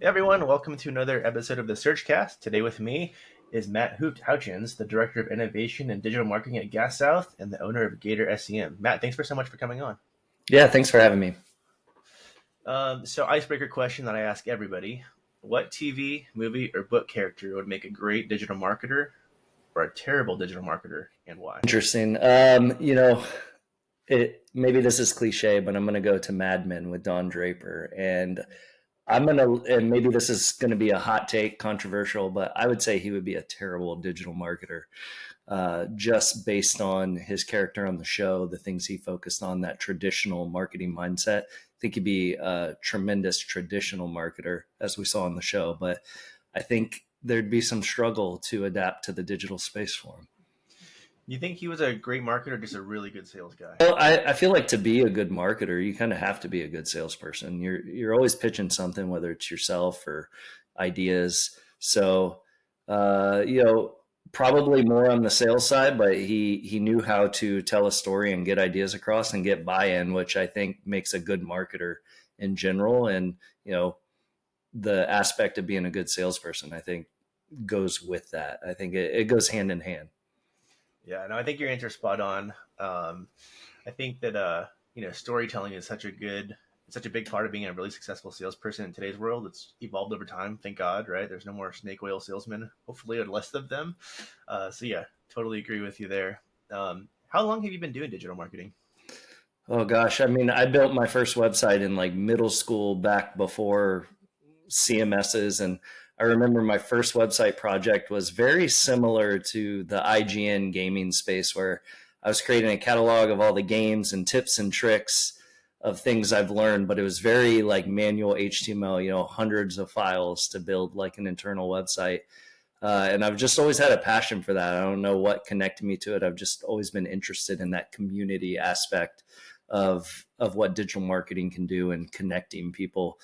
Hey everyone, welcome to another episode of the Searchcast. Today with me is Matt Houchens, the Director of Innovation and Digital Marketing at Gas South and the owner of Gator SEM. Matt, thanks for so much for coming on. Yeah, thanks for having me. So icebreaker question that I ask everybody. What TV, movie, or book character would make a great digital marketer or a terrible digital marketer, and why? Interesting. Maybe this is cliche, but I'm going to go to Mad Men with Don Draper, and and maybe this is going to be a hot take, controversial, but I would say he would be a terrible digital marketer, just based on his character on the show, the things he focused on, that traditional marketing mindset. I think he'd be a tremendous traditional marketer, as we saw on the show, but I think there'd be some struggle to adapt to the digital space for him. You think he was a great marketer or just a really good sales guy? Well, I feel like to be a good marketer, you kind of have to be a good salesperson. You're always pitching something, whether it's yourself or ideas. So, probably more on the sales side, but he knew how to tell a story and get ideas across and get buy-in, which I think makes a good marketer in general. And the aspect of being a good salesperson, I think, goes with that. I think it goes hand in hand. Yeah, no, I think your answer's spot on. I think that storytelling is such a big part of being a really successful salesperson in today's world. It's evolved over time, thank God, right? There's no more snake oil salesmen, hopefully, or less of them. So yeah, totally agree with you there. How long have you been doing digital marketing? Oh gosh, I mean, I built my first website in like middle school back before CMSs, and I remember my first website project was very similar to the IGN gaming space, where I was creating a catalog of all the games and tips and tricks of things I've learned, but it was very like manual HTML, hundreds of files to build like an internal website. And I've just always had a passion for that. I don't know what connected me to it. I've just always been interested in that community aspect of what digital marketing can do and connecting people.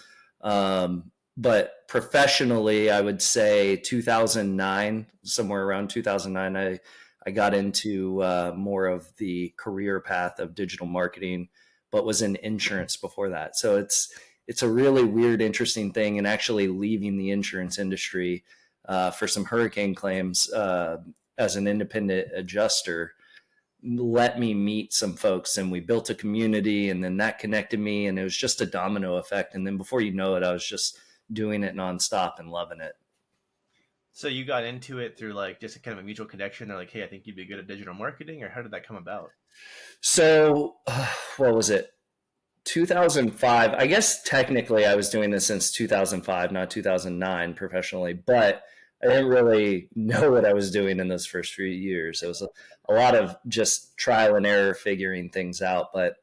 But professionally, I would say 2009, somewhere around 2009, I got into more of the career path of digital marketing, but was in insurance before that. So it's a really weird, interesting thing. And actually leaving the insurance industry for some hurricane claims as an independent adjuster let me meet some folks, and we built a community, and then that connected me, and it was just a domino effect. And then before you know it, I was just doing it nonstop and loving it. So you got into it through like just a kind of a mutual connection. They're like, hey, I think you'd be good at digital marketing, or how did that come about? So what was it? 2005. I guess technically I was doing this since 2005, not 2009 professionally, but I didn't really know what I was doing in those first few years. It was a lot of just trial and error figuring things out. But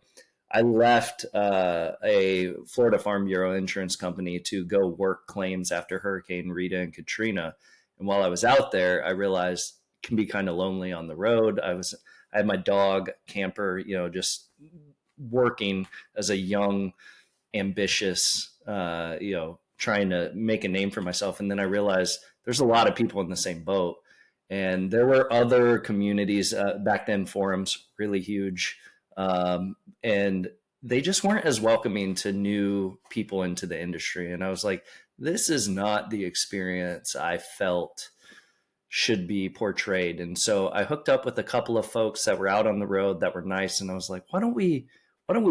I left a Florida Farm Bureau insurance company to go work claims after Hurricane Rita and Katrina. And while I was out there, I realized it can be kind of lonely on the road. I had my dog, Camper, just working as a young, ambitious, trying to make a name for myself. And then I realized there's a lot of people in the same boat. And there were other communities back then, forums, really huge. And they just weren't as welcoming to new people into the industry. And I was like, this is not the experience I felt should be portrayed. And so I hooked up with a couple of folks that were out on the road that were nice. And I was like, why don't we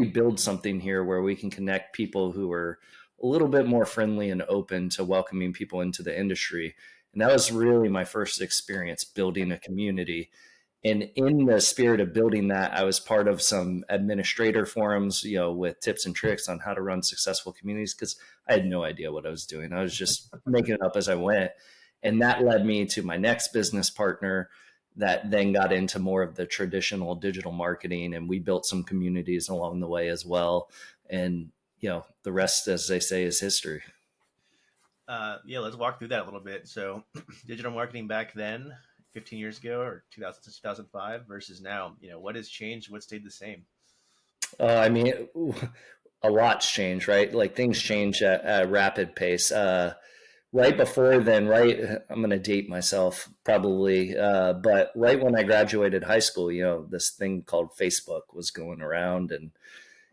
build something here where we can connect people who are a little bit more friendly and open to welcoming people into the industry. And that was really my first experience building a community. And in the spirit of building that, I was part of some administrator forums, with tips and tricks on how to run successful communities, because I had no idea what I was doing. I was just making it up as I went. And that led me to my next business partner that then got into more of the traditional digital marketing. And we built some communities along the way as well. And, the rest, as they say, is history. Yeah, let's walk through that a little bit. So, digital marketing back then, 15 years ago, or 2000 to 2005 versus now, what has changed? What stayed the same? I mean, a lot's changed, right? Like things change at a rapid pace. Right before then, right, I'm going to date myself probably, but right when I graduated high school, this thing called Facebook was going around, and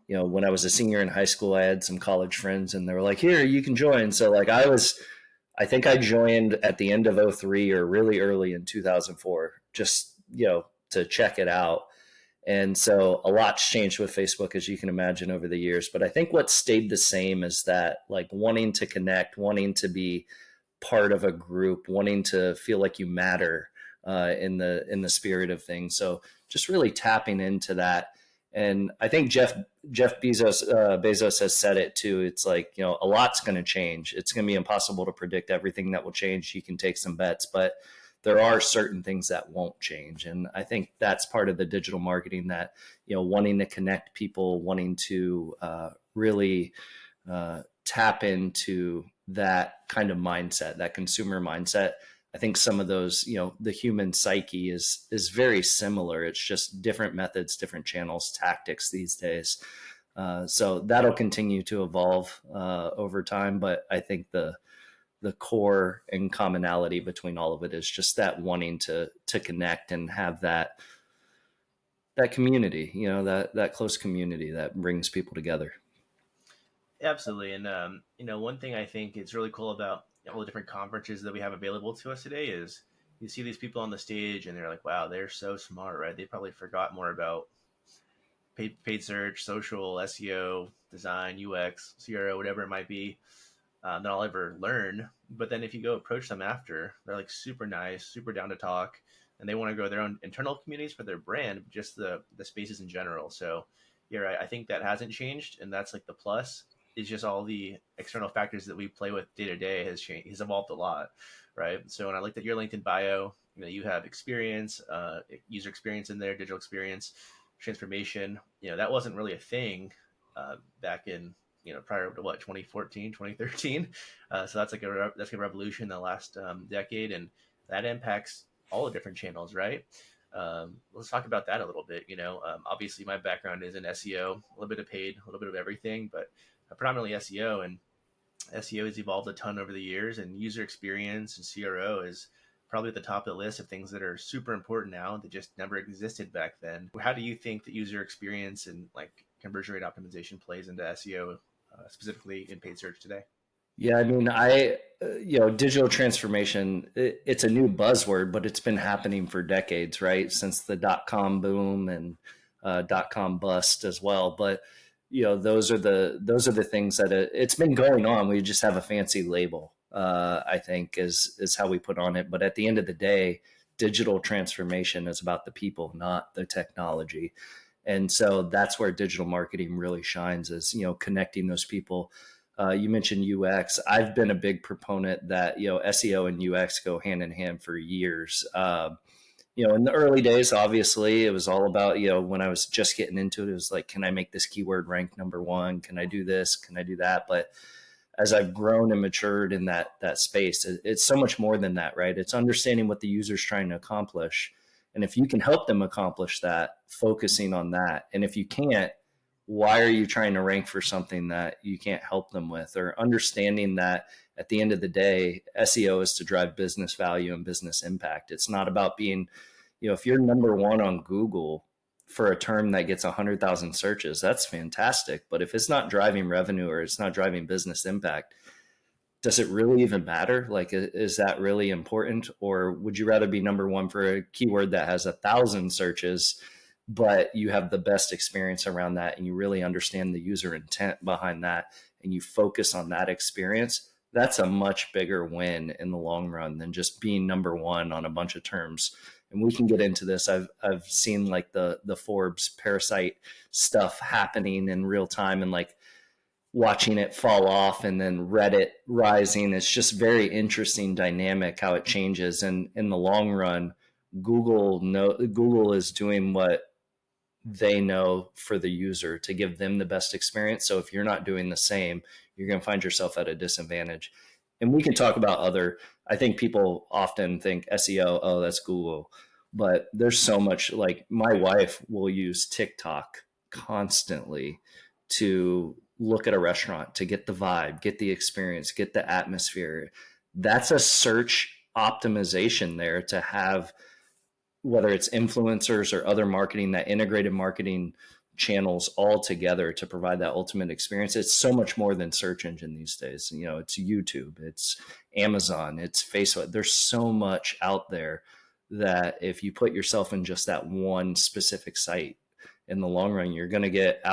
when I was a senior in high school, I had some college friends and they were like, here, you can join. So like I think I joined at the end of '03 or really early in 2004, just, to check it out. And so a lot's changed with Facebook, as you can imagine, over the years. But I think what stayed the same is that, like, wanting to connect, wanting to be part of a group, wanting to feel like you matter in the spirit of things. So just really tapping into that. And I think Jeff Bezos has said it too. It's like, a lot's going to change. It's going to be impossible to predict everything that will change. You can take some bets, but there are certain things that won't change. And I think that's part of the digital marketing, that, wanting to connect people, wanting to really tap into that kind of mindset, that consumer mindset. I think some of those, the human psyche is very similar. It's just different methods, different channels, tactics these days. So that'll continue to evolve over time. But I think the core and commonality between all of it is just that wanting to connect and have that community, that close community that brings people together. Absolutely. And, one thing I think is really cool about all the different conferences that we have available to us today is you see these people on the stage and they're like, wow, they're so smart, right? They probably forgot more about paid search, social, SEO, design, UX, CRO, whatever it might be, that I'll ever learn. But then if you go approach them after, they're like super nice, super down to talk, and they want to grow their own internal communities for their brand, just the spaces in general. So you're right. I think that hasn't changed, and that's like the plus. Is just all the external factors that we play with day to day has changed, has evolved a lot, right? So when I looked at your LinkedIn bio, you have experience, user experience in there, digital experience, transformation. That wasn't really a thing back in prior to what, 2014, 2013. So that's that's a revolution in the last decade, and that impacts all the different channels, right? Let's talk about that a little bit. Obviously my background is in SEO, a little bit of paid, a little bit of everything, but predominantly SEO, and SEO has evolved a ton over the years, and user experience and CRO is probably at the top of the list of things that are super important now that just never existed back then. How do you think that user experience and like conversion rate optimization plays into SEO, specifically in paid search today? Yeah, I mean, digital transformation, it's a new buzzword, but it's been happening for decades, right? Since the dot-com boom and dot-com bust as well. But those are the things that it's been going on. We just have a fancy label, I think, is how we put on it. But at the end of the day, digital transformation is about the people, not the technology. And so that's where digital marketing really shines, is connecting those people. You mentioned UX. I've been a big proponent that SEO and UX go hand in hand for years. In the early days, obviously, it was all about, when I was just getting into it, it was like, can I make this keyword rank number one? Can I do this? Can I do that? But as I've grown and matured in that space, it's so much more than that, right? It's understanding what the user's trying to accomplish. And if you can help them accomplish that, focusing on that. And if you can't, why are you trying to rank for something that you can't help them with? Or understanding that at the end of the day, SEO is to drive business value and business impact. It's not about being, if you're number one on Google for a term that gets 100,000 searches, that's fantastic. But if it's not driving revenue or it's not driving business impact, does it really even matter? Like, is that really important? Or would you rather be number one for a keyword that has 1,000 searches, but you have the best experience around that and you really understand the user intent behind that and you focus on that experience? That's a much bigger win in the long run than just being number one on a bunch of terms. And we can get into this. I've seen like the Forbes parasite stuff happening in real time and like watching it fall off and then Reddit rising. It's just very interesting dynamic how it changes. And in the long run, Google is doing what they know for the user to give them the best experience. So if you're not doing the same, you're going to find yourself at a disadvantage. And we can talk about I think people often think SEO, oh, that's Google. But there's so much, like my wife will use TikTok constantly to look at a restaurant, to get the vibe, get the experience, get the atmosphere. That's a search optimization there to have, whether it's influencers or other marketing, that integrated marketing channels all together to provide that ultimate experience. It's so much more than search engine these days. You know, it's YouTube, it's Amazon, it's Facebook. There's so much out there that if you put yourself in just that one specific site, in the long run, you're going to get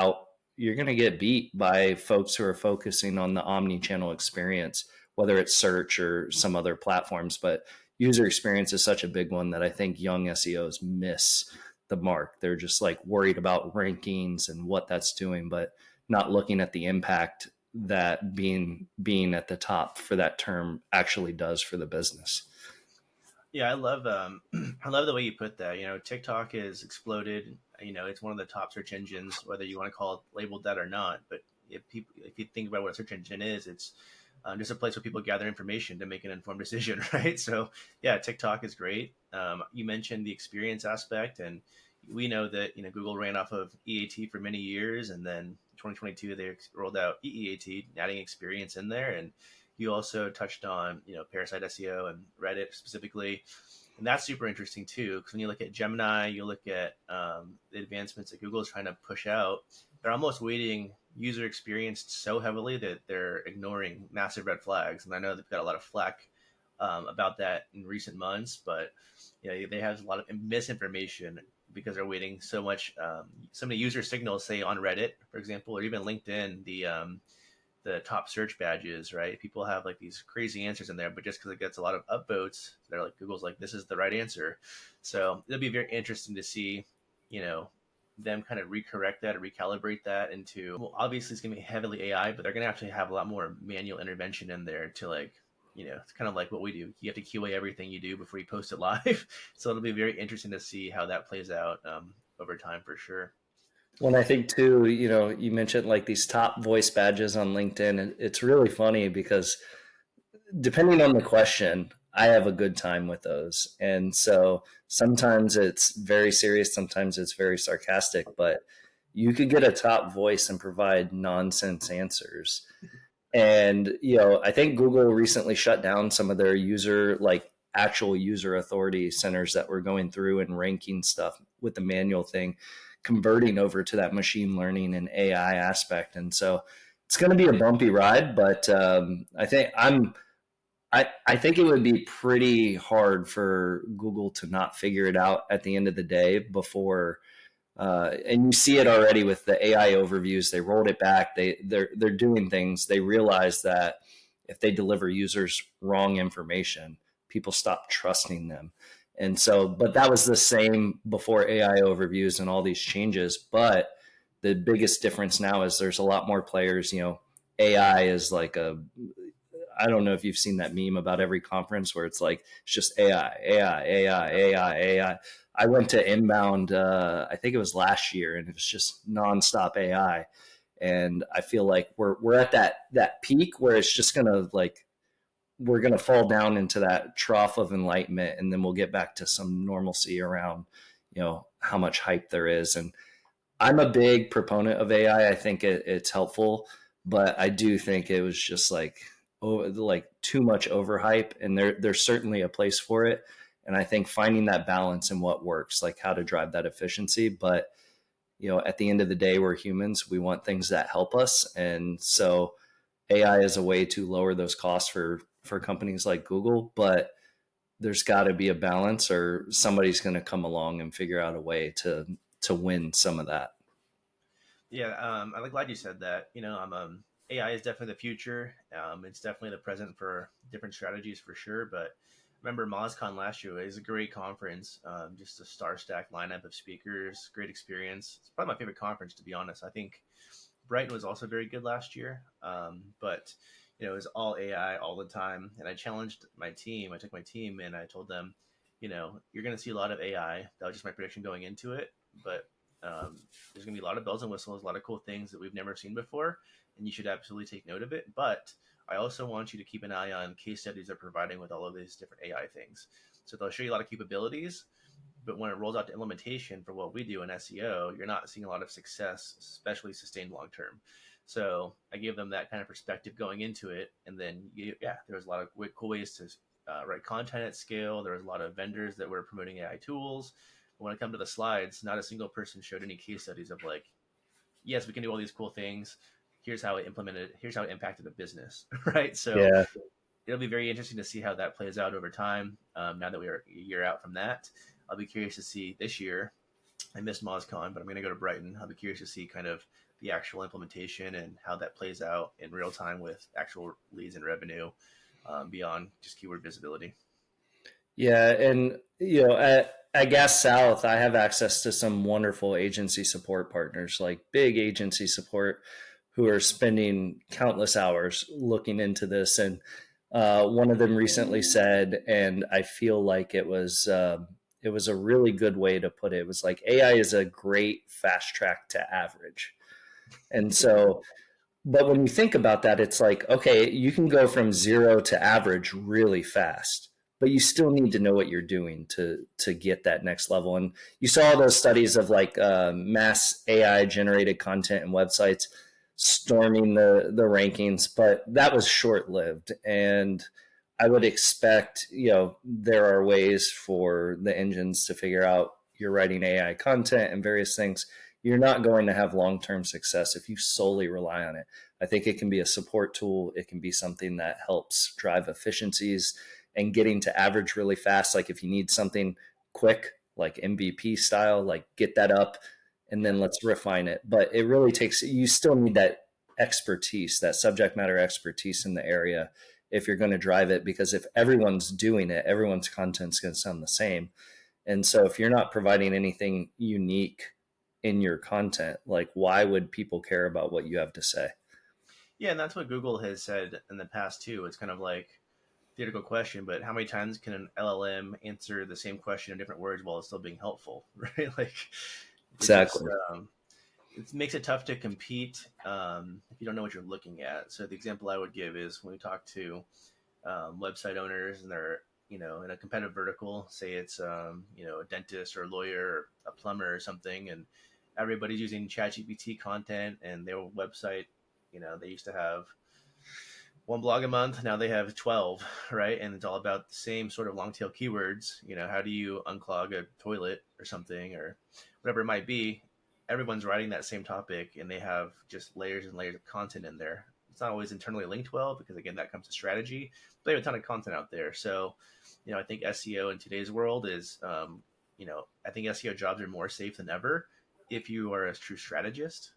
beat by folks who are focusing on the omni-channel experience, whether it's search or some other platforms. But user experience is such a big one that I think young SEOs miss the mark. They're just like worried about rankings and what that's doing, but not looking at the impact that being at the top for that term actually does for the business. Yeah, I love I love the way you put that. You know, TikTok has exploded. You know, it's one of the top search engines, whether you want to call it labeled that or not. But if you think about what a search engine is, it's just a place where people gather information to make an informed decision, right? So yeah, TikTok is great. You mentioned the experience aspect, and we know that Google ran off of EAT for many years, and then 2022 they rolled out EEAT, adding experience in there. And you also touched on Parasite SEO and Reddit specifically, and that's super interesting too. Because when you look at Gemini, you look at the advancements that Google is trying to push out. They're almost weighting user experience so heavily that they're ignoring massive red flags. And I know they've got a lot of flack about that in recent months, but they have a lot of misinformation because they're waiting so many user signals, say on Reddit, for example, or even LinkedIn, the top search badges, right? People have like these crazy answers in there, but just because it gets a lot of upvotes, they're like, Google's like, this is the right answer. So it'll be very interesting to see, them kind of recorrect that or recalibrate that into, well, obviously it's going to be heavily AI, but they're going to actually have a lot more manual intervention in there to like, it's kind of like what we do. You have to QA everything you do before you post it live. So it'll be very interesting to see how that plays out over time for sure. Well, I think too, you mentioned like these top voice badges on LinkedIn. And it's really funny because depending on the question, I have a good time with those. And so sometimes it's very serious, sometimes it's very sarcastic, but you could get a top voice and provide nonsense answers. And, I think Google recently shut down some of their actual user authority centers that were going through and ranking stuff with the manual thing, converting over to that machine learning and AI aspect. And so it's going to be a bumpy ride, but I think it would be pretty hard for Google to not figure it out at the end of the day before. And you see it already with the AI overviews. They rolled it back. They're doing things. They realize that if they deliver users wrong information, people stop trusting them. And so, but that was the same before AI overviews and all these changes. But the biggest difference now is there's a lot more players. AI is like I don't know if you've seen that meme about every conference where it's like, it's just AI, AI, AI, AI, AI. I went to Inbound, I think it was last year, and it was just nonstop AI. And I feel like we're at that peak where it's just gonna like, we're gonna fall down into that trough of enlightenment, and then we'll get back to some normalcy around, how much hype there is. And I'm a big proponent of AI. I think it's helpful, but I do think it was just like too much overhype, and there's certainly a place for it. And I think finding that balance in what works, like how to drive that efficiency. But at the end of the day, we're humans. We want things that help us, and so AI is a way to lower those costs for companies like Google. But there's got to be a balance, or somebody's going to come along and figure out a way to win some of that. Yeah, I'm glad you said that. AI is definitely the future. It's definitely the present for different strategies for sure. But remember MozCon last year, it was a great conference. Just a star stack lineup of speakers, great experience. It's probably my favorite conference, to be honest. I think Brighton was also very good last year. But it was all AI all the time. And I challenged my team. I took my team and I told them, you're going to see a lot of AI. That was just my prediction going into it. But there's going to be a lot of bells and whistles, a lot of cool things that we've never seen before, and you should absolutely take note of it. But I also want you to keep an eye on case studies they're providing with all of these different AI things. So they'll show you a lot of capabilities, but when it rolls out to implementation for what we do in SEO, you're not seeing a lot of success, especially sustained long term. So I gave them that kind of perspective going into it. And then, there was a lot of cool ways to write content at scale. There was a lot of vendors that were promoting AI tools. But when it comes to the slides, not a single person showed any case studies of like, yes, we can do all these cool things. Here's how it implemented. Here's how it impacted the business, right? So Yeah. it'll be very interesting to see how that plays out over time. Now that we are a year out from that, I'll be curious to see this year. I missed MozCon, but I'm going to go to Brighton. I'll be curious to see kind of the actual implementation and how that plays out in real time with actual leads and revenue, beyond just keyword visibility. Yeah, and at Gas South, I have access to some wonderful agency support partners, like big agency support, who are spending countless hours looking into this. And one of them recently said, and I feel like it was a really good way to put it. It was like AI is a great fast track to average, and so but when you think about that, it's like, okay, you can go from zero to average really fast, but you still need to know what you're doing to get that next level. And you saw those studies of like mass AI generated content and websites storming the rankings, but that was short lived. And I would expect, there are ways for the engines to figure out you're writing AI content and various things. You're not going to have long term success if you solely rely on it. I think it can be a support tool. It can be something that helps drive efficiencies and getting to average really fast. Like if you need something quick, like MVP style, like get that up and then let's refine it. But it really takes, you still need that expertise, that subject matter expertise in the area if you're going to drive it, because if everyone's doing it, everyone's content's going to sound the same. And so if you're not providing anything unique in your content, like why would people care about what you have to say? Yeah, and that's what Google has said in the past too. It's kind of like theoretical question, but how many times can an LLM answer the same question in different words while it's still being helpful, right? Like it just Exactly. it makes it tough to compete, if you don't know what you're looking at. So the example I would give is when we talk to website owners and they're in a competitive vertical, say it's a dentist or a lawyer or a plumber or something, and everybody's using ChatGPT content and their website. They used to have one blog a month. Now they have 12, right? And it's all about the same sort of long tail keywords. How do you unclog a toilet or something or whatever it might be? Everyone's writing that same topic and they have just layers and layers of content in there. It's not always internally linked well because, again, that comes to strategy. But they have a ton of content out there. So, I think SEO in today's world is, I think SEO jobs are more safe than ever if you are a true strategist,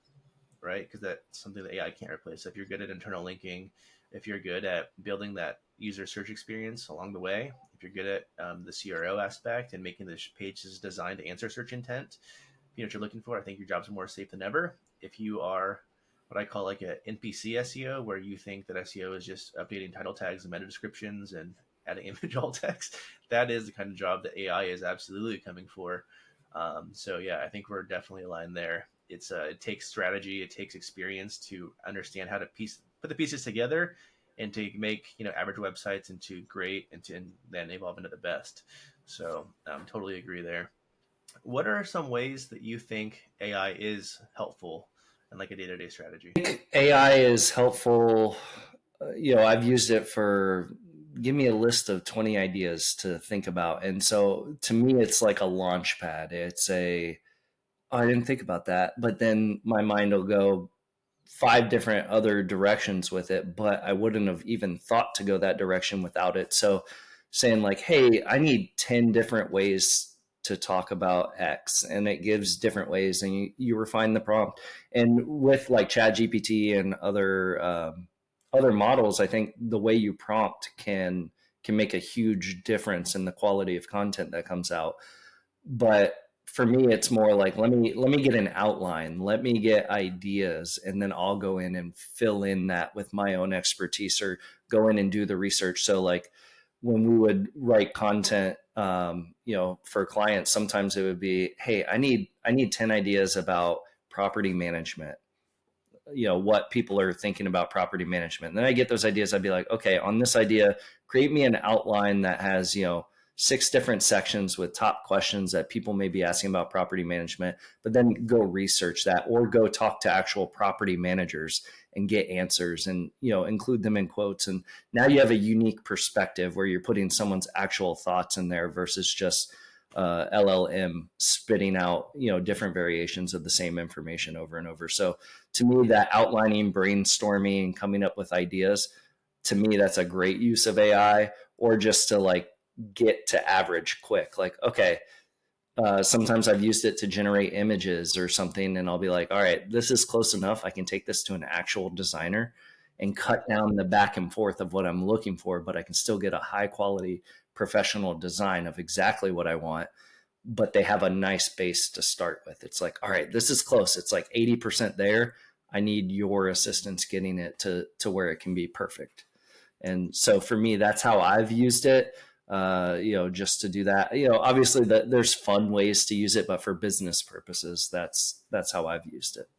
right? Because that's something that AI can't replace. So if you're good at internal linking, if you're good at building that user search experience along the way, if you're good at the CRO aspect and making the pages designed to answer search intent, if you know what you're looking for, I think your jobs are more safe than ever. If you are what I call like an NPC SEO, where you think that SEO is just updating title tags and meta descriptions and adding image alt text, that is the kind of job that AI is absolutely coming for. So yeah, I think we're definitely aligned there. It takes strategy, it takes experience to understand how to put the pieces together, and to make average websites into great, and then evolve into the best. So totally agree there. What are some ways that you think AI is helpful in like a day-to-day strategy? I think AI is helpful. I've used it for give me a list of 20 ideas to think about. And so to me, it's like a launch pad. Oh, I didn't think about that. But then my mind will go five different other directions with it, but I wouldn't have even thought to go that direction without it. So saying like, hey, I need 10 different ways to talk about X, and it gives different ways, and you refine the prompt. And with like Chat GPT and other models, I think the way you prompt can make a huge difference in the quality of content that comes out. But for me, it's more like let me get an outline, let me get ideas, and then I'll go in and fill in that with my own expertise or go in and do the research. So like when we would write content, for clients, sometimes it would be, hey, I need 10 ideas about property management, what people are thinking about property management. And then I get those ideas. I'd be like, okay, on this idea, create me an outline that has, 6 different sections with top questions that people may be asking about property management, but then go research that or go talk to actual property managers and get answers and, include them in quotes. And now you have a unique perspective where you're putting someone's actual thoughts in there versus just LLM spitting out, different variations of the same information over and over. So to me, that outlining, brainstorming, and coming up with ideas, to me, that's a great use of AI. Or just to like get to average quick. Like, okay, sometimes I've used it to generate images or something, and I'll be like, all right, this is close enough. I can take this to an actual designer and cut down the back and forth of what I'm looking for, but I can still get a high quality professional design of exactly what I want. But they have a nice base to start with. It's like, all right, this is close. It's like 80% there. I need your assistance getting it to where it can be perfect. And so for me, that's how I've used it. Just to do that. Obviously there's fun ways to use it, but for business purposes, that's how I've used it.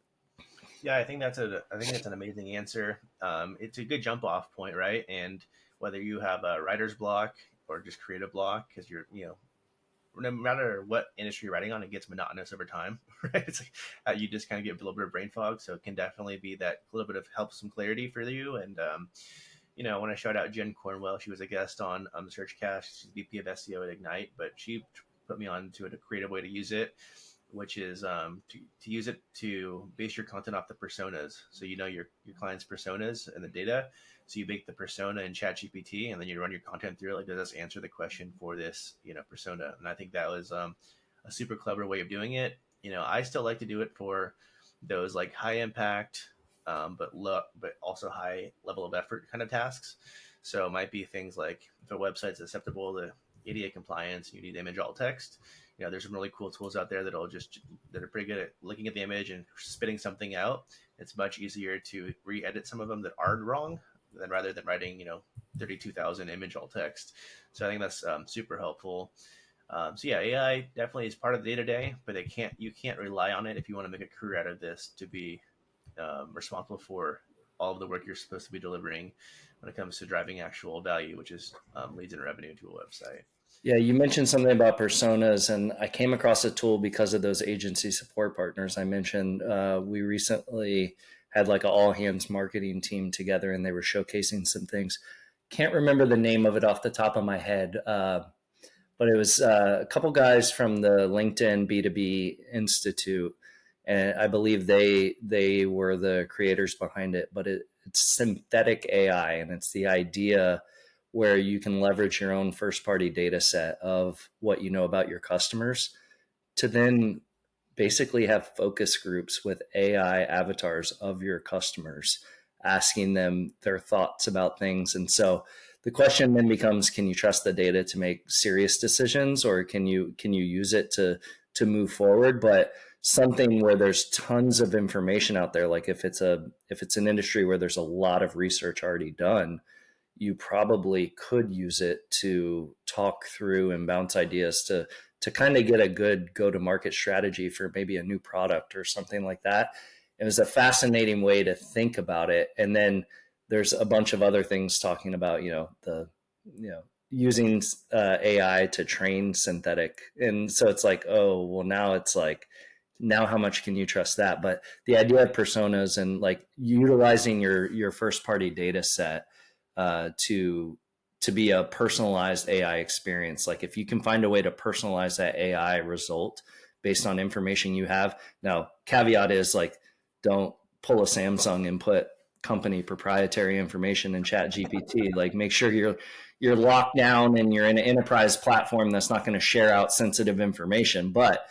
Yeah, I think that's an amazing answer. It's a good jump off point, right? And whether you have a writer's block or just creative block, because no matter what industry you're writing on, it gets monotonous over time, right? It's like you just kind of get a little bit of brain fog. So it can definitely be that little bit of help, some clarity for you. And I want to shout out Jen Cornwell. She was a guest on the Searchcast. She's VP of SEO at Ignite, but she put me on to a creative way to use it, which is to use it to base your content off the personas. So your client's personas and the data. So you bake the persona in ChatGPT, and then you run your content through it. Like, does this answer the question for this persona? And I think that was a super clever way of doing it. I still like to do it for those like high impact, but also high level of effort kind of tasks. So it might be things like if a website's acceptable to ADA compliance, you need image alt text. There's some really cool tools out there that are pretty good at looking at the image and spitting something out. It's much easier to re-edit some of them that are wrong rather than writing 32,000 image alt text. So I think that's super helpful. So yeah, AI definitely is part of the day to day, but you can't rely on it if you want to make a career out of this to be responsible for all of the work you're supposed to be delivering when it comes to driving actual value, which is leads and revenue to a website. Yeah, you mentioned something about personas, and I came across a tool because of those agency support partners I mentioned. We recently had like an all hands marketing team together, and they were showcasing some things. Can't remember the name of it off the top of my head, but it was a couple guys from the LinkedIn B2B Institute, and I believe they were the creators behind it. But it's synthetic AI, and it's the idea where you can leverage your own first party data set of what you know about your customers to then basically have focus groups with AI avatars of your customers, asking them their thoughts about things. And so the question then becomes, can you trust the data to make serious decisions, or can you use it to move forward? But something where there's tons of information out there, like if it's an industry where there's a lot of research already done, you probably could use it to talk through and bounce ideas to kind of get a good go-to-market strategy for maybe a new product or something like that. It was a fascinating way to think about it. And then there's a bunch of other things talking about, using AI to train synthetic. And so it's like, oh, well, now it's like, now how much can you trust that? But the idea of personas and like utilizing your first party data set to be a personalized AI experience. Like if you can find a way to personalize that AI result based on information you have. Now, caveat is like, don't pull a Samsung and put company proprietary information in Chat GPT. Like make sure you're locked down and you're in an enterprise platform that's not going to share out sensitive information. But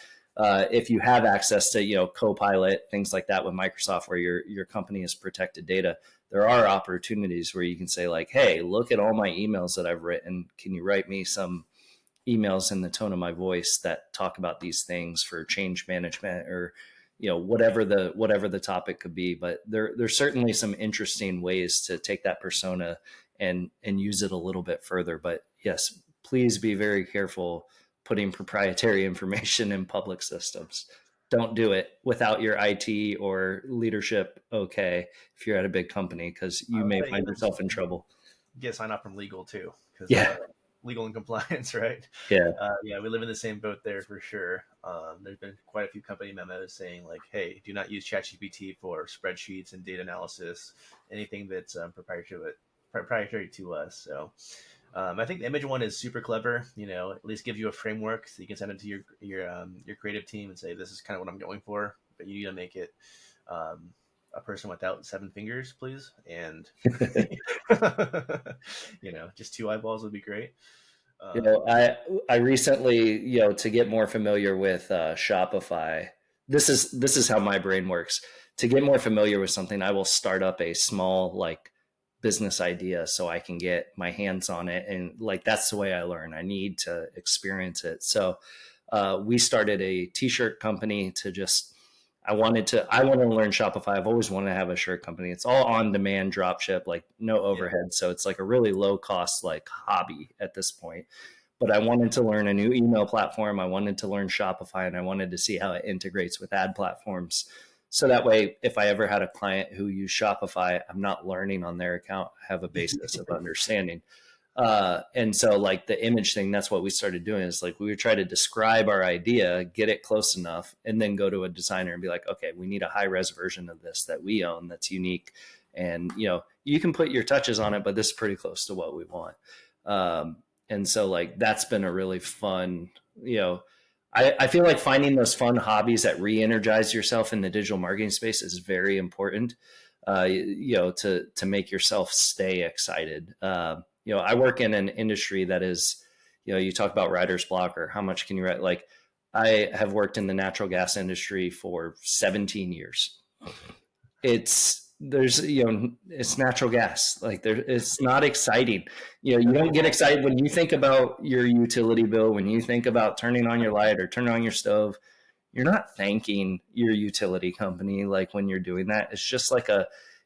if you have access to Copilot, things like that with Microsoft, where your company has protected data, there are opportunities where you can say like, hey, look at all my emails that I've written. Can you write me some emails in the tone of my voice that talk about these things for change management, or whatever the topic could be? But there's certainly some interesting ways to take that persona and use it a little bit further. But yes, please be very careful putting proprietary information in public systems. Don't do it without your IT or leadership okay if you're at a big company, because you may find yourself in trouble. Get sign off from legal too, because Yeah. legal and compliance, right? Yeah. Yeah, we live in the same boat there for sure. There's been quite a few company memos saying like, hey, do not use ChatGPT for spreadsheets and data analysis, anything that's proprietary to us. So I think the image one is super clever. At least gives you a framework so you can send it to your creative team and say this is kind of what I'm going for. But you need to make it a person without seven fingers, please. And just two eyeballs would be great. You Um, know, I recently, to get more familiar with Shopify. This is how my brain works. To get more familiar with something, I will start up a small like business idea so I can get my hands on it, and like that's the way I learn. I need to experience it. So we started a t-shirt company to just. I want to learn Shopify. I've always wanted to have a shirt company. It's all on demand drop ship, like no yeah, overhead. So it's like a really low cost like hobby at this point. But I wanted to learn a new email platform. I wanted to learn Shopify, and I wanted to see how it integrates with ad platforms. So that way, if I ever had a client who used Shopify, I'm not learning on their account. I have a basis of understanding. And so like the image thing, that's what we started doing, is like we would try to describe our idea, get it close enough, and then go to a designer and be like, okay, we need a high res version of this that we own, that's unique. And you can put your touches on it, but this is pretty close to what we want. And so like that's been a really fun, I feel like finding those fun hobbies that re-energize yourself in the digital marketing space is very important. To make yourself stay excited. I work in an industry that is, you talk about writer's block or how much can you write? Like, I have worked in the natural gas industry for 17 years. It's natural gas. Like it's not exciting. You don't get excited when you think about your utility bill, when you think about turning on your light or turning on your stove. You're not thanking your utility company like when you're doing that. It's just like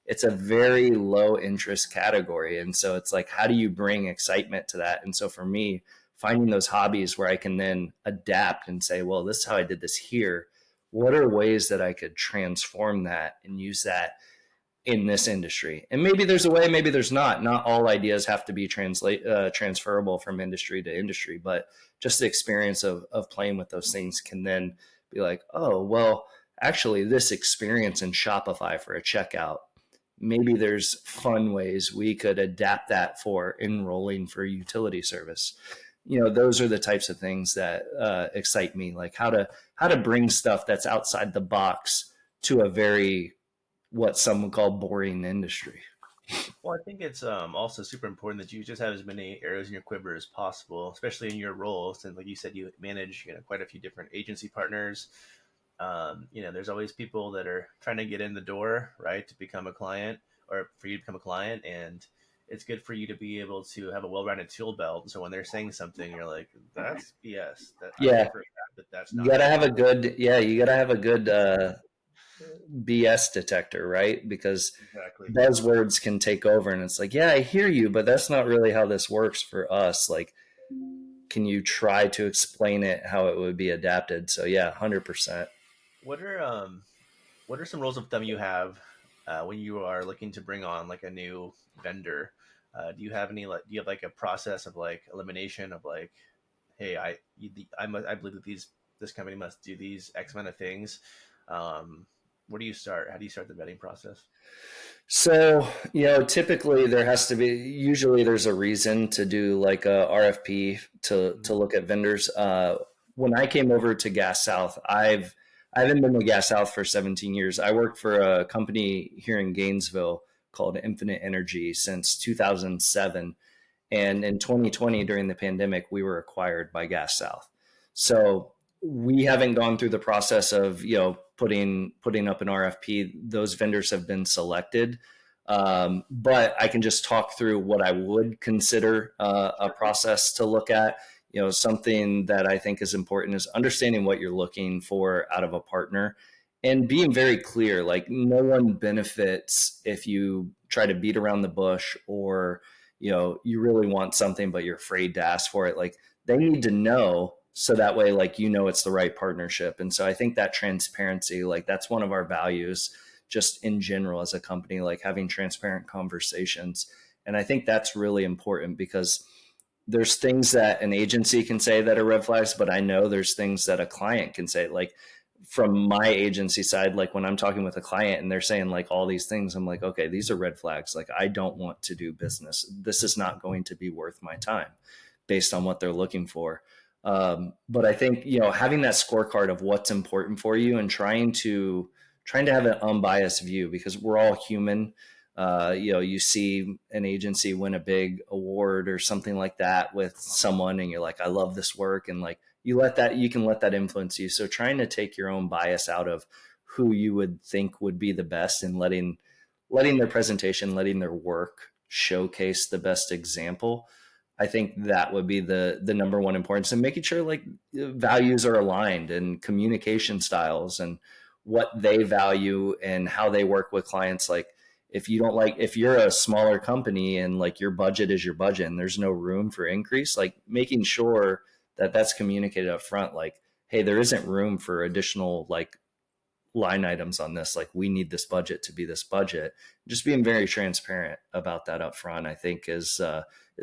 it's a very low interest category. And so it's like, how do you bring excitement to that? And so for me, finding those hobbies where I can then adapt and say, well, this is how I did this here. What are ways that I could transform that and use that in this industry? And maybe there's a way, maybe there's not. Not all ideas have to be transferable from industry to industry, but just the experience of playing with those things can then be like, oh, well, actually, this experience in Shopify for a checkout, maybe there's fun ways we could adapt that for enrolling for utility service. Those are the types of things that excite me, like how to bring stuff that's outside the box to a very, what some would call, boring industry. well, I think it's also super important that you just have as many arrows in your quiver as possible, especially in your role. Since, like you said, you manage quite a few different agency partners. There's always people that are trying to get in the door, right, to become a client, or for you to become a client. And it's good for you to be able to have a well-rounded tool belt. So when they're saying something, you're like, that's BS. That I know Yeah, for a fact that that's you not gotta have true. a good, yeah, you gotta have a good BS detector, right? Because Exactly. buzzwords can take over, and it's like, yeah, I hear you, but that's not really how this works for us. Like, can you try to explain it how it would be adapted? So yeah, 100%. What are some rules of thumb you have when you are looking to bring on like a new vendor? Do you have any like do you have like a process of like elimination of like, hey, I believe that this company must do these X amount of things. Where do you start? How do you start the vetting process? So, typically there has to be, usually there's a reason to do like a RFP to look at vendors. When I came over to Gas South, I haven't been to Gas South for 17 years. I worked for a company here in Gainesville called Infinite Energy since 2007. And in 2020, during the pandemic, we were acquired by Gas South. So we haven't gone through the process of putting up an RFP. Those vendors have been selected, but I can just talk through what I would consider a process to look at. Something that I think is important is understanding what you're looking for out of a partner and being very clear. Like, no one benefits if you try to beat around the bush, or you really want something but you're afraid to ask for it. Like, they need to know, so that way, like, it's the right partnership. And so I think that transparency, like, that's one of our values just in general as a company, like having transparent conversations. And I think that's really important, because there's things that an agency can say that are red flags, but I know there's things that a client can say. Like, from my agency side, like when I'm talking with a client and they're saying like all these things, I'm like, okay, these are red flags. Like, I don't want to do business. This is not going to be worth my time based on what they're looking for. But I think, having that scorecard of what's important for you and trying to have an unbiased view, because we're all human. You see an agency win a big award or something like that with someone, and you're like, I love this work, and like you can let that influence you. So trying to take your own bias out of who you would think would be the best, and letting their presentation, letting their work showcase the best example. I think that would be the number one importance, and making sure like values are aligned and communication styles and what they value and how they work with clients. Like, if you're a smaller company and like your budget is your budget and there's no room for increase, like making sure that that's communicated up front, like, hey, there isn't room for additional like line items on this. Like, we need this budget to be this budget. Just being very transparent about that up front, I think is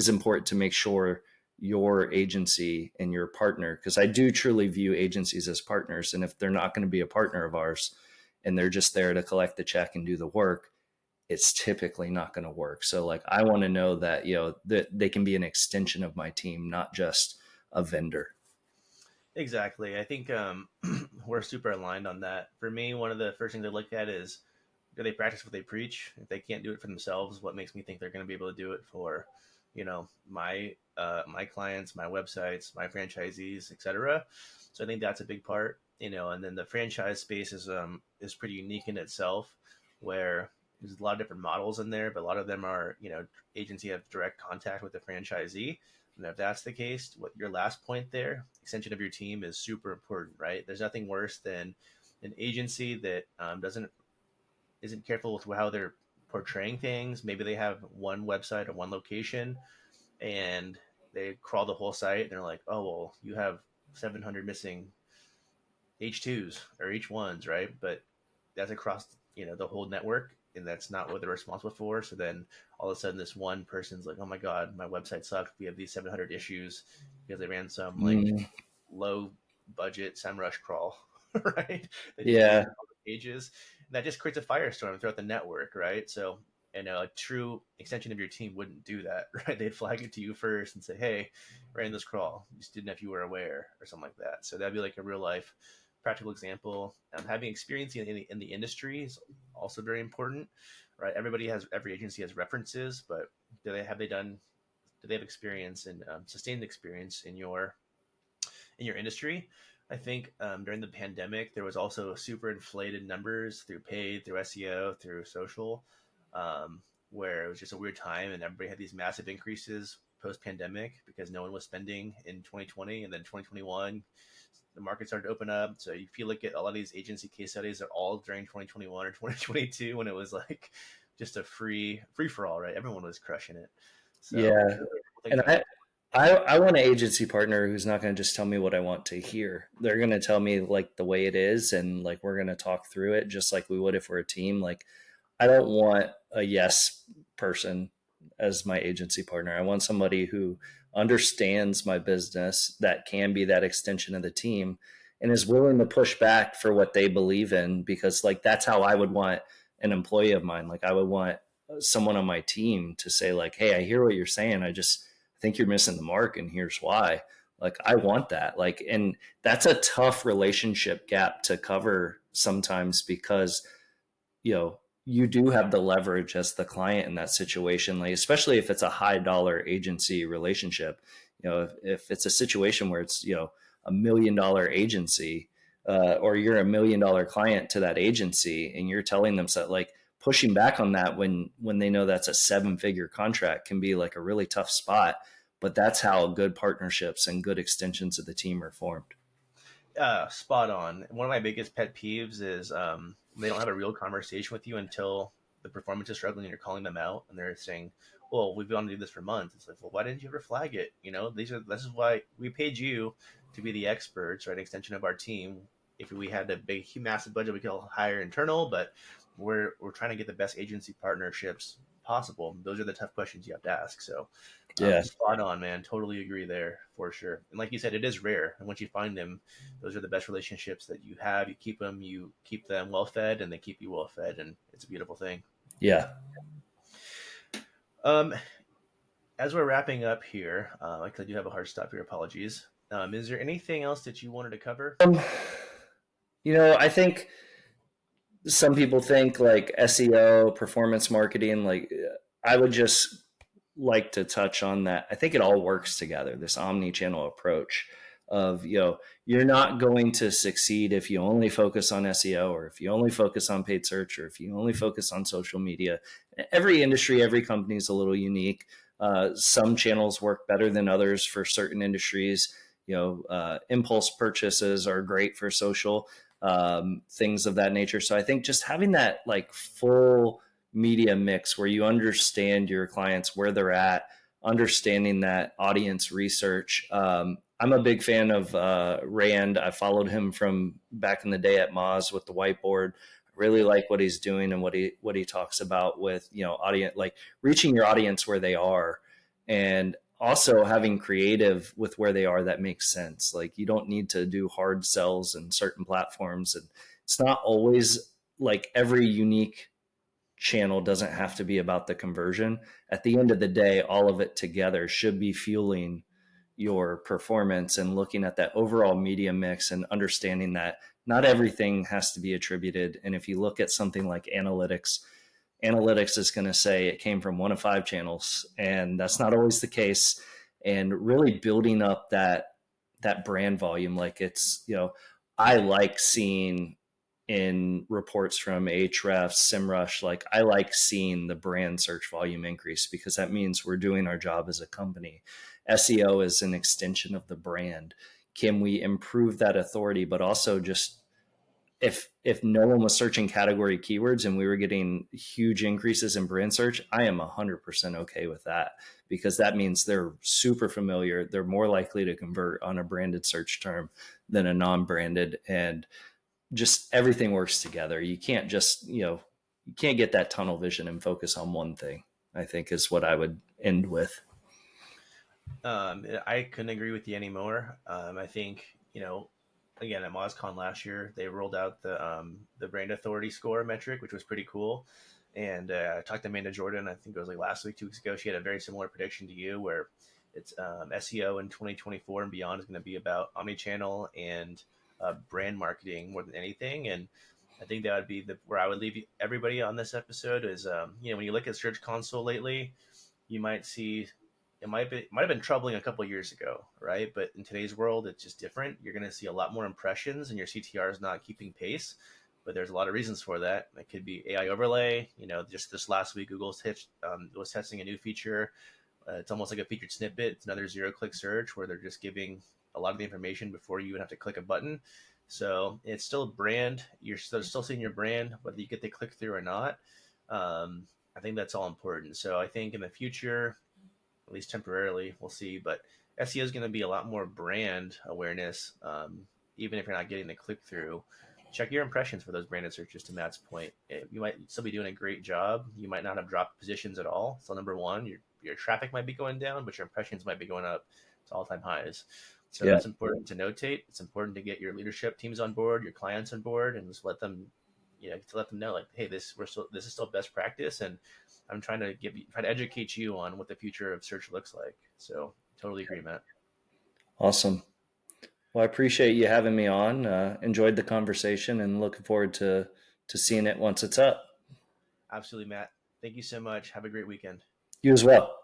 important to make sure your agency and your partner, because I do truly view agencies as partners. And if they're not going to be a partner of ours and they're just there to collect the check and do the work, it's typically not going to work. So like, I want to know that, that they can be an extension of my team, not just a vendor. Exactly. I think we're super aligned on that. For me, one of the first things I look at is, do they practice what they preach? If they can't do it for themselves, what makes me think they're going to be able to do it for, my clients, my websites, my franchisees, etc. So I think that's a big part. And then the franchise space is pretty unique in itself, where there's a lot of different models in there, but a lot of them are, agency have direct contact with the franchisee. And if that's the case, what your last point there, extension of your team, is super important, right? There's nothing worse than an agency that isn't careful with how they're portraying things. Maybe they have one website or one location, and they crawl the whole site, and they're like, oh well, you have 700 missing H2s or H1s, right? But that's across the whole network, and that's not what they're responsible for. So then all of a sudden, this one person's like, oh my god, my website sucks, we have these 700 issues because they ran some like Mm, low budget SEMrush crawl, right? They deleted yeah. all the pages. And that just creates a firestorm throughout the network, right? So, a true extension of your team wouldn't do that, right? They'd flag it to you first and say, hey, ran this crawl. Just didn't know if you were aware, or something like that. So that'd be like a real life practical example. Having experience in the industry is also very important, right? Every agency has references, but do they have experience and sustained experience in your industry? I think during the pandemic, there was also super inflated numbers through paid, through SEO, through social, where it was just a weird time, and everybody had these massive increases post pandemic because no one was spending in 2020, and then 2021 the market started to open up. So if you look at a lot of these agency case studies, they're all during 2021 or 2022, when it was like just a free for all, right? Everyone was crushing it. So Yeah. things And like that. I want an agency partner who's not going to just tell me what I want to hear. They're going to tell me like the way it is, and like we're going to talk through it just like we would if we're a team. Like, I don't want a yes person as my agency partner. I want somebody who understands my business, that can be that extension of the team, and is willing to push back for what they believe in, because like that's how I would want an employee of mine. Like, I would want someone on my team to say like, hey, I hear what you're saying. I think you're missing the mark, and here's why. Like, I want that. Like, and that's a tough relationship gap to cover sometimes, because you do have the leverage as the client in that situation, like especially if it's a high dollar agency relationship. If it's a situation where it's $1 million agency, or you're $1 million client to that agency, and you're telling them so, like, pushing back on that when they know that's a 7-figure contract can be like a really tough spot. But that's how good partnerships and good extensions of the team are formed. Spot on. One of my biggest pet peeves is they don't have a real conversation with you until the performance is struggling and you're calling them out, and they're saying, well, we've been on to do this for months. It's like, well, why didn't you ever flag it? This is why we paid you to be the experts, right? Extension of our team. If we had a big, massive budget, we could hire internal, but we're trying to get the best agency partnerships possible? Those are the tough questions you have to ask. So, Yeah. spot on, man. Totally agree there for sure. And like you said, it is rare. And once you find them, those are the best relationships that you have. You keep them well fed, and they keep you well fed, and it's a beautiful thing. Yeah. Um, as we're wrapping up here, like I do have a hard stop here. Apologies. Is there anything else that you wanted to cover? Um, I think some people think like SEO, performance marketing, like I would just like to touch on that. I think it all works together, this omni-channel approach of, you're not going to succeed if you only focus on SEO, or if you only focus on paid search, or if you only focus on social media. Every industry, every company is a little unique. Some channels work better than others for certain industries. Impulse purchases are great for social, things of that nature. So I think just having that like full media mix where you understand your clients, where they're at, understanding that audience research. I'm a big fan of Rand. I followed him from back in the day at Moz with the whiteboard. I really like what he's doing and what he talks about with, audience, like reaching your audience where they are, and also having creative with where they are that makes sense. Like you don't need to do hard sells in certain platforms, and it's not always like every unique channel doesn't have to be about the conversion. At the end of the day, all of it together should be fueling your performance, and looking at that overall media mix and understanding that not everything has to be attributed. And if you look at something like analytics is going to say it came from one of five channels, and that's not always the case. And really building up that brand volume, like it's, I like seeing in reports from Ahrefs, SEMrush, like I like seeing the brand search volume increase, because that means we're doing our job as a company. SEO is an extension of the brand. Can we improve that authority, but also just, if no one was searching category keywords and we were getting huge increases in brand search, I am 100% okay with that, because that means they're super familiar. They're more likely to convert on a branded search term than a non-branded, and just everything works together. You can't just, you can't get that tunnel vision and focus on one thing, I think is what I would end with. I couldn't agree with you anymore. I think, again, at MozCon last year, they rolled out the brand authority score metric, which was pretty cool. And I talked to Amanda Jordan, I think it was like last week, 2 weeks ago. She had a very similar prediction to you, where it's SEO in 2024 and beyond is going to be about omnichannel and brand marketing more than anything. And I think that would be where I would leave everybody on this episode is, when you look at Search Console lately, you might see might have been troubling a couple of years ago, right? But in today's world, it's just different. You're going to see a lot more impressions, and your CTR is not keeping pace. But there's a lot of reasons for that. It could be AI overlay. Just this last week, Google was testing a new feature. It's almost like a featured snippet. It's another zero-click search where they're just giving a lot of the information before you even have to click a button. So it's still a brand. You're still seeing your brand, whether you get the click through or not. I think that's all important. So I think in the future, at least temporarily, we'll see. But SEO is going to be a lot more brand awareness. Even if you're not getting the click through, check your impressions for those branded searches. To Matt's point, you might still be doing a great job. You might not have dropped positions at all. So number one, your traffic might be going down, but your impressions might be going up to all-time highs. So Yeah. that's important to notate. It's important to get your leadership teams on board, your clients on board, and just let them, to let them know, like, hey, this is still best practice, and I'm trying to try to educate you on what the future of search looks like. So totally agree, Matt. Awesome. Well, I appreciate you having me on. Enjoyed the conversation and looking forward to seeing it once it's up. Absolutely, Matt. Thank you so much. Have a great weekend. You as well.